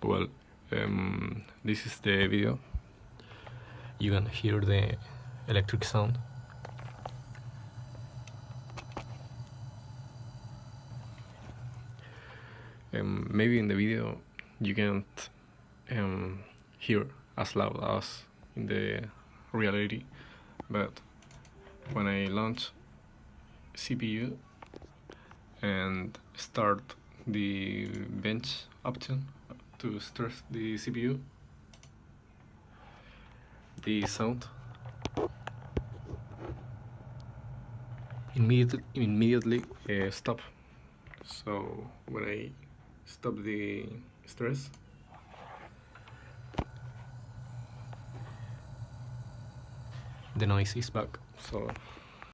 Well, this is the video. You can hear the electric sound. Maybe in the video you can't hear as loud as in the reality, but when I launch CPU and start the bench option to stress the CPU, the sound immediately stop. So when I stop the stress, the noise is back. So